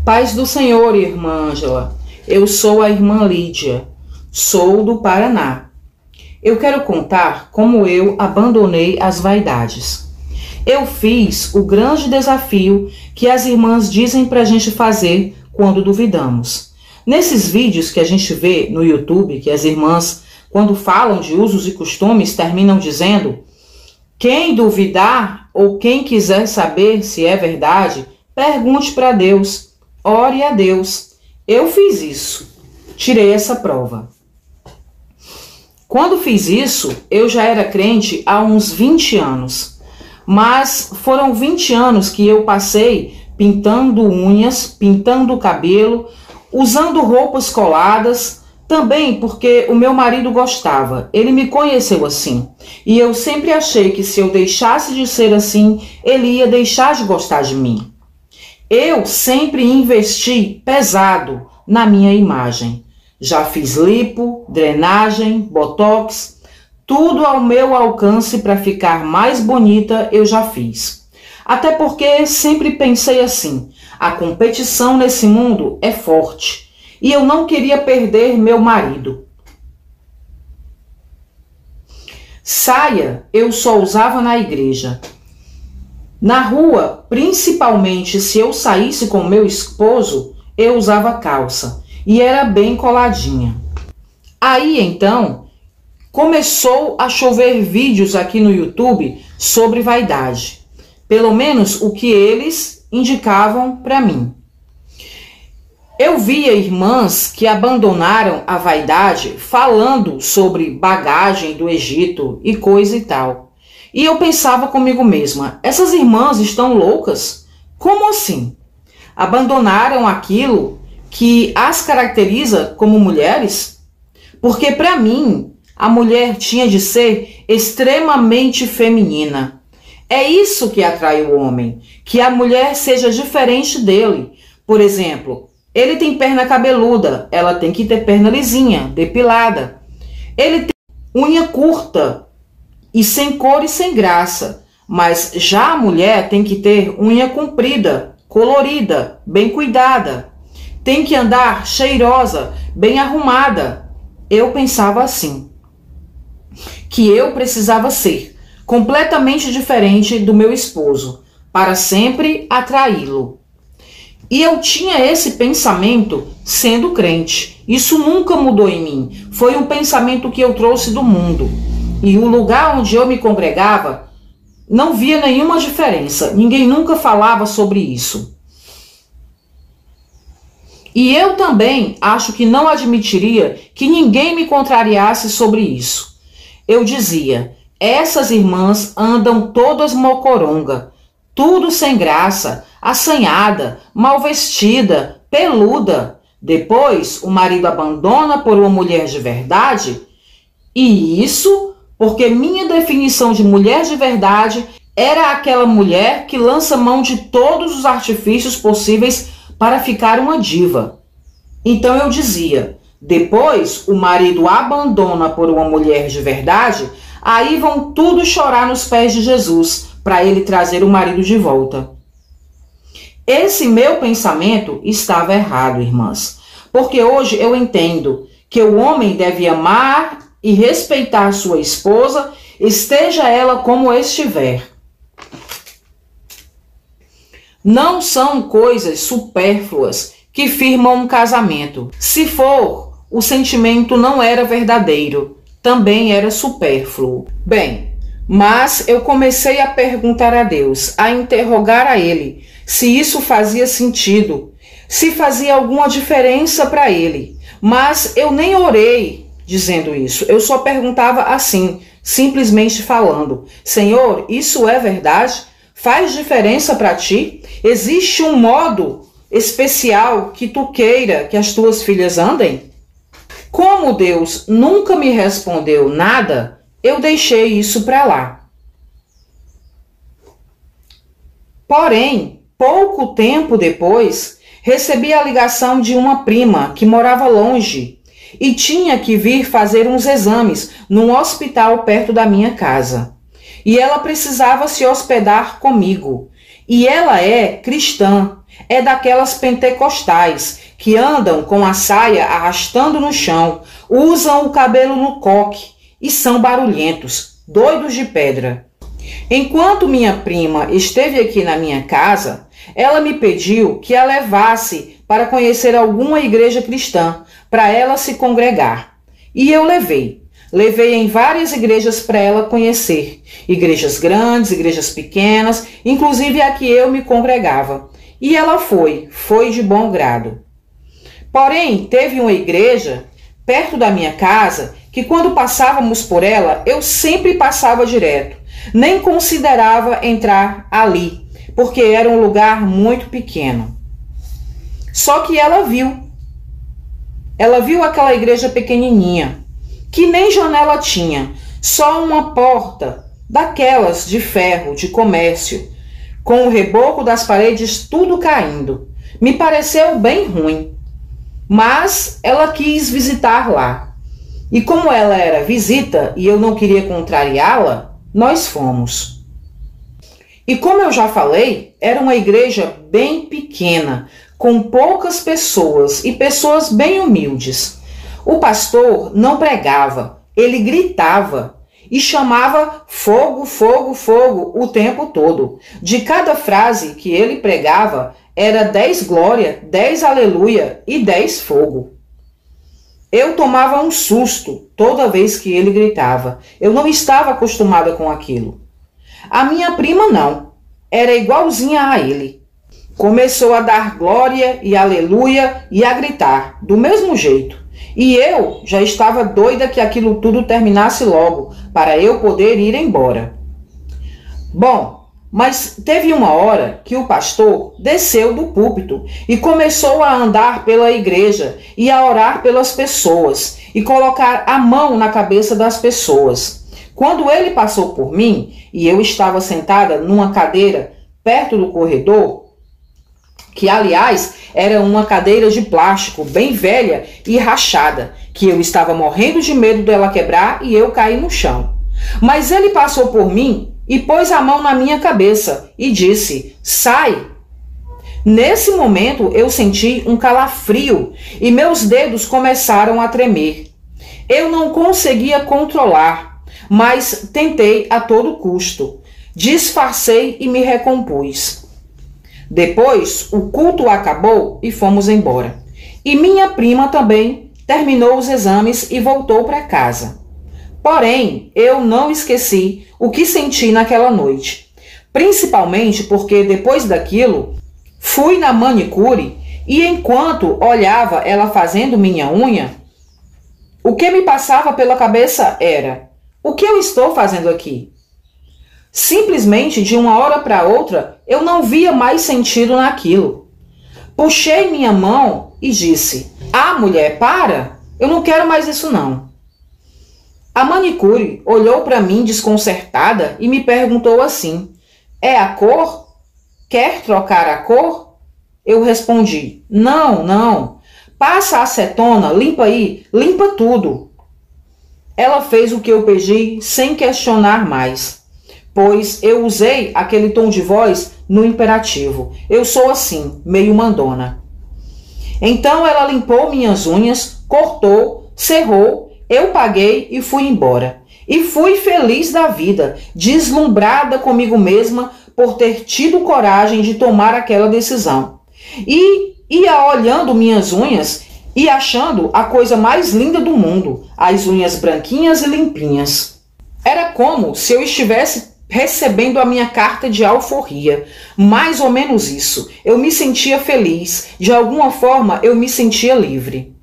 Paz do Senhor, irmã Ângela. Eu sou a irmã Lídia. Sou do Paraná. Eu quero contar como eu abandonei as vaidades. Eu fiz o grande desafio que as irmãs dizem para a gente fazer quando duvidamos. Nesses vídeos que a gente vê no YouTube, que as irmãs, quando falam de usos e costumes, terminam dizendo: quem duvidar ou quem quiser saber se é verdade, pergunte para Deus, ore a Deus. Eu fiz isso, tirei essa prova. Quando fiz isso, eu já era crente há uns 20 anos. Mas foram 20 anos que eu passei pintando unhas, pintando o cabelo, usando roupas coladas, também porque o meu marido gostava. Ele me conheceu assim. E eu sempre achei que se eu deixasse de ser assim, ele ia deixar de gostar de mim. Eu sempre investi pesado na minha imagem. Já fiz lipo, drenagem, botox, tudo ao meu alcance para ficar mais bonita eu já fiz. Até porque sempre pensei assim, a competição nesse mundo é forte e eu não queria perder meu marido. Saia eu só usava na igreja. Na rua, principalmente se eu saísse com meu esposo, eu usava calça e era bem coladinha. Aí então começou a chover vídeos aqui no YouTube sobre vaidade, pelo menos o que eles indicavam para mim. Eu via irmãs que abandonaram a vaidade falando sobre bagagem do Egito e coisa e tal. E eu pensava comigo mesma, essas irmãs estão loucas? Como assim? Abandonaram aquilo que as caracteriza como mulheres? Porque para mim, a mulher tinha de ser extremamente feminina. É isso que atrai o homem, que a mulher seja diferente dele. Por exemplo, ele tem perna cabeluda, ela tem que ter perna lisinha, depilada. Ele tem unha curta e sem cor e sem graça. Mas já a mulher tem que ter unha comprida, colorida, bem cuidada. Tem que andar cheirosa, bem arrumada. Eu pensava assim, que eu precisava ser completamente diferente do meu esposo, para sempre atraí-lo. E eu tinha esse pensamento sendo crente. Isso nunca mudou em mim. Foi um pensamento que eu trouxe do mundo. E o lugar onde eu me congregava não via nenhuma diferença. Ninguém nunca falava sobre isso. E eu também acho que não admitiria que ninguém me contrariasse sobre isso. Eu dizia, essas irmãs andam todas mocoronga, tudo sem graça, assanhada, mal vestida, peluda. Depois o marido abandona por uma mulher de verdade. E isso porque minha definição de mulher de verdade era aquela mulher que lança mão de todos os artifícios possíveis para ficar uma diva. Então eu dizia, depois o marido abandona por uma mulher de verdade, aí vão tudo chorar nos pés de Jesus para ele trazer o marido de volta. Esse meu pensamento estava errado, irmãs, porque hoje eu entendo que o homem deve amar e respeitar sua esposa, esteja ela como estiver. Não são coisas supérfluas que firmam um casamento. Se for, o sentimento não era verdadeiro, também era supérfluo. Bem, mas eu comecei a perguntar a Deus, a interrogar a Ele, se isso fazia sentido, se fazia alguma diferença para Ele. Mas eu nem orei dizendo isso, eu só perguntava assim, simplesmente falando, Senhor, isso é verdade? Faz diferença para ti? Existe um modo especial que tu queira que as tuas filhas andem? Como Deus nunca me respondeu nada, eu deixei isso para lá. Porém, pouco tempo depois, recebi a ligação de uma prima que morava longe e tinha que vir fazer uns exames num hospital perto da minha casa. E ela precisava se hospedar comigo. E ela é cristã. é daquelas pentecostais que andam com a saia arrastando no chão, usam o cabelo no coque e são barulhentos, doidos de pedra. Enquanto minha prima esteve aqui na minha casa, ela me pediu que a levasse para conhecer alguma igreja cristã, para ela se congregar. E eu levei. Levei em várias igrejas para ela conhecer. Igrejas grandes, igrejas pequenas, inclusive a que eu me congregava. E ela foi de bom grado. Porém, teve uma igreja perto da minha casa que quando passávamos por ela, eu sempre passava direto. Nem considerava entrar ali, porque era um lugar muito pequeno. Só que ela viu. Ela viu aquela igreja pequenininha, que nem janela tinha, só uma porta daquelas de ferro, de comércio, com o reboco das paredes tudo caindo. Me pareceu bem ruim, mas ela quis visitar lá. E como ela era visita e eu não queria contrariá-la, nós fomos. E como eu já falei, era uma igreja bem pequena, com poucas pessoas e pessoas bem humildes. O pastor não pregava, ele gritava e chamava fogo, fogo, fogo o tempo todo. De cada frase que ele pregava era 10 glória, 10 aleluia e 10 fogo. Eu tomava um susto toda vez que ele gritava. Eu não estava acostumada com aquilo. A minha prima não, era igualzinha a ele. Começou a dar glória e aleluia e a gritar, do mesmo jeito. E eu já estava doida que aquilo tudo terminasse logo, para eu poder ir embora. Bom, mas teve uma hora que o pastor desceu do púlpito e começou a andar pela igreja e a orar pelas pessoas e colocar a mão na cabeça das pessoas. Quando ele passou por mim e eu estava sentada numa cadeira perto do corredor, que aliás era uma cadeira de plástico bem velha e rachada, que eu estava morrendo de medo dela quebrar e eu cair no chão. Mas ele passou por mim e pôs a mão na minha cabeça e disse: sai! Nesse momento eu senti um calafrio e meus dedos começaram a tremer. Eu não conseguia controlar, mas tentei a todo custo. Disfarcei e me recompus. Depois, o culto acabou e fomos embora. E minha prima também terminou os exames e voltou para casa. Porém, eu não esqueci o que senti naquela noite. Principalmente porque depois daquilo, fui na manicure e enquanto olhava ela fazendo minha unha, o que me passava pela cabeça era: o que eu estou fazendo aqui? Simplesmente, de uma hora para outra, eu não via mais sentido naquilo. Puxei minha mão e disse: ah, mulher, para! Eu não quero mais isso não. A manicure olhou para mim desconcertada e me perguntou assim: é a cor? Quer trocar a cor? Eu respondi: não, não. Passa a acetona, limpa aí, limpa tudo. Ela fez o que eu pedi sem questionar mais, pois eu usei aquele tom de voz no imperativo. Eu sou assim, meio mandona. Então ela limpou minhas unhas, cortou, cerrou, eu paguei e fui embora. E fui feliz da vida, deslumbrada comigo mesma por ter tido coragem de tomar aquela decisão. E ia olhando minhas unhas e achando a coisa mais linda do mundo, as unhas branquinhas e limpinhas. Era como se eu estivesse recebendo a minha carta de alforria, mais ou menos isso. Eu me sentia feliz, de alguma forma eu me sentia livre.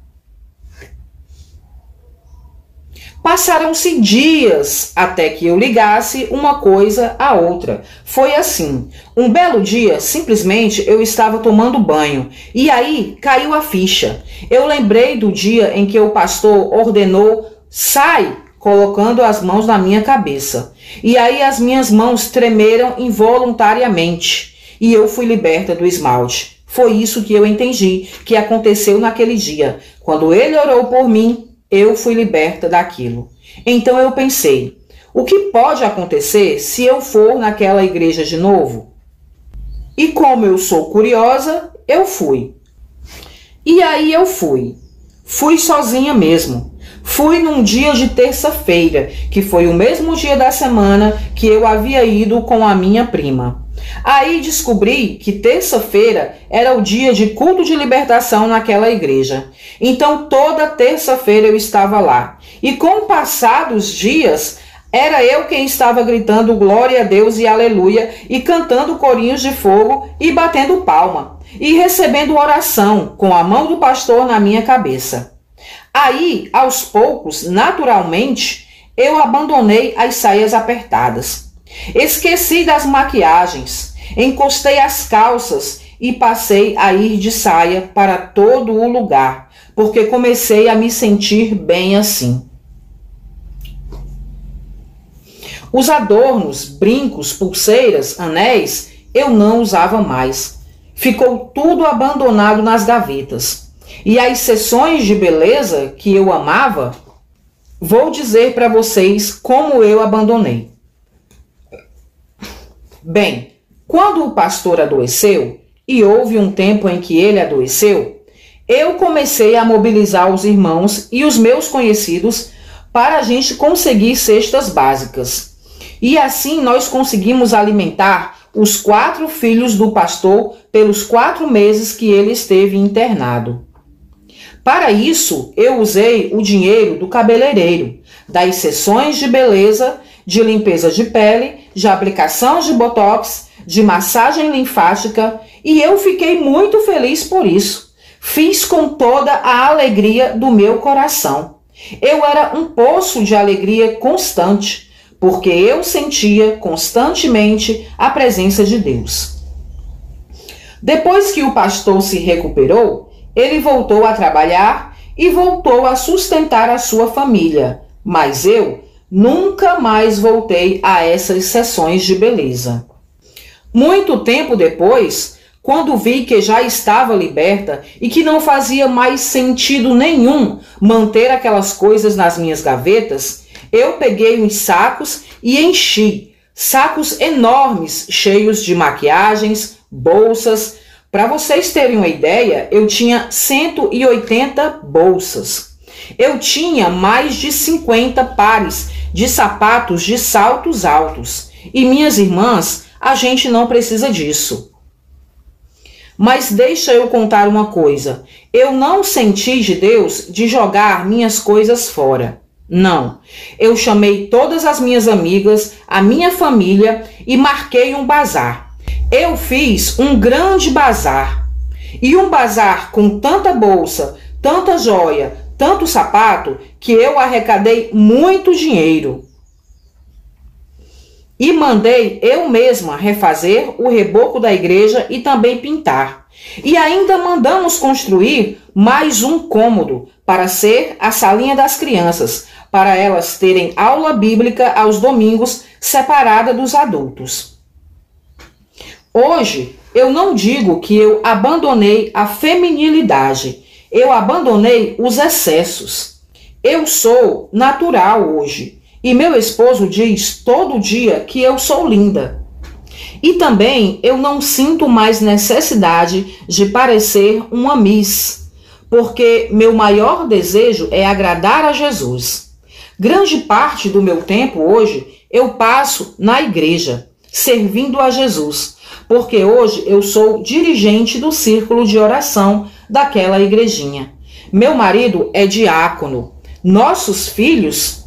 Passaram-se dias até que eu ligasse uma coisa à outra. Foi assim: um belo dia, simplesmente eu estava tomando banho e aí caiu a ficha. Eu lembrei do dia em que o pastor ordenou: sai, colocando as mãos na minha cabeça. E aí as minhas mãos tremeram involuntariamente e eu fui liberta do esmalte. Foi isso que eu entendi que aconteceu naquele dia. Quando ele orou por mim, eu fui liberta daquilo. Então eu pensei: o que pode acontecer se eu for naquela igreja de novo? E como eu sou curiosa, eu fui. E aí eu fui. Fui sozinha mesmo. Fui num dia de terça-feira, que foi o mesmo dia da semana que eu havia ido com a minha prima. Aí descobri que terça-feira era o dia de culto de libertação naquela igreja. Então toda terça-feira eu estava lá. E com o passar dos dias, era eu quem estava gritando glória a Deus e aleluia, e cantando corinhos de fogo e batendo palma, e recebendo oração com a mão do pastor na minha cabeça. Aí, aos poucos, naturalmente, eu abandonei as saias apertadas. Esqueci das maquiagens, encostei as calças e passei a ir de saia para todo o lugar, porque comecei a me sentir bem assim. Os adornos, brincos, pulseiras, anéis, eu não usava mais. Ficou tudo abandonado nas gavetas. E as sessões de beleza que eu amava, vou dizer para vocês como eu abandonei. Bem, quando o pastor adoeceu, e houve um tempo em que ele adoeceu, eu comecei a mobilizar os irmãos e os meus conhecidos para a gente conseguir cestas básicas. E assim nós conseguimos alimentar os 4 filhos do pastor pelos 4 meses que ele esteve internado. Para isso, eu usei o dinheiro do cabeleireiro, das sessões de beleza, de limpeza de pele, de aplicação de botox, de massagem linfática, e eu fiquei muito feliz por isso. Fiz com toda a alegria do meu coração. Eu era um poço de alegria constante, porque eu sentia constantemente a presença de Deus. Depois que o pastor se recuperou, ele voltou a trabalhar e voltou a sustentar a sua família, mas eu nunca mais voltei a essas sessões de beleza. Muito tempo depois, quando vi que já estava liberta e que não fazia mais sentido nenhum manter aquelas coisas nas minhas gavetas, eu peguei uns sacos e enchi, sacos enormes, cheios de maquiagens, bolsas. Para vocês terem uma ideia, eu tinha 180 bolsas. Eu tinha mais de 50 pares de sapatos de saltos altos. E minhas irmãs, a gente não precisa disso. Mas deixa eu contar uma coisa. Eu não senti de Deus de jogar minhas coisas fora. Não, eu chamei todas as minhas amigas, a minha família e marquei um bazar. Eu fiz um grande bazar. E um bazar com tanta bolsa, tanta joia, tanto sapato, que eu arrecadei muito dinheiro. E mandei eu mesma refazer o reboco da igreja e também pintar. E ainda mandamos construir mais um cômodo para ser a salinha das crianças, para elas terem aula bíblica aos domingos, separada dos adultos. Hoje, eu não digo que eu abandonei a feminilidade, eu abandonei os excessos. Eu sou natural hoje, e meu esposo diz todo dia que eu sou linda. E também eu não sinto mais necessidade de parecer uma Miss, porque meu maior desejo é agradar a Jesus. Grande parte do meu tempo hoje eu passo na igreja, servindo a Jesus, porque hoje eu sou dirigente do círculo de oração daquela igrejinha. Meu marido é diácono. Nossos filhos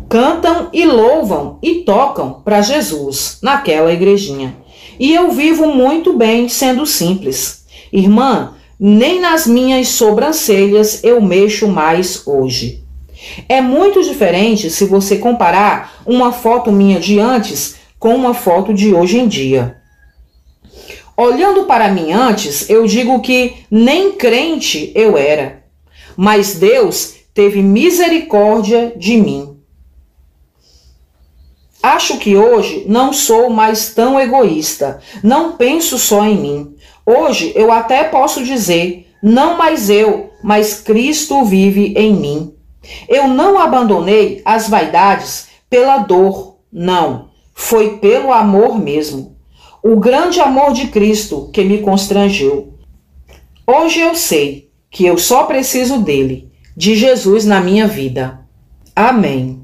cantam e louvam e tocam para Jesus naquela igrejinha. E eu vivo muito bem sendo simples. Irmã, nem nas minhas sobrancelhas eu mexo mais hoje. É muito diferente se você comparar uma foto minha de antes com uma foto de hoje em dia. Olhando para mim antes, eu digo que nem crente eu era, mas Deus teve misericórdia de mim. Acho que hoje não sou mais tão egoísta, não penso só em mim. Hoje eu até posso dizer, não mais eu, mas Cristo vive em mim. Eu não abandonei as vaidades pela dor, não, foi pelo amor mesmo. o grande amor de Cristo que me constrangeu. Hoje eu sei que eu só preciso dele, de Jesus na minha vida. Amém.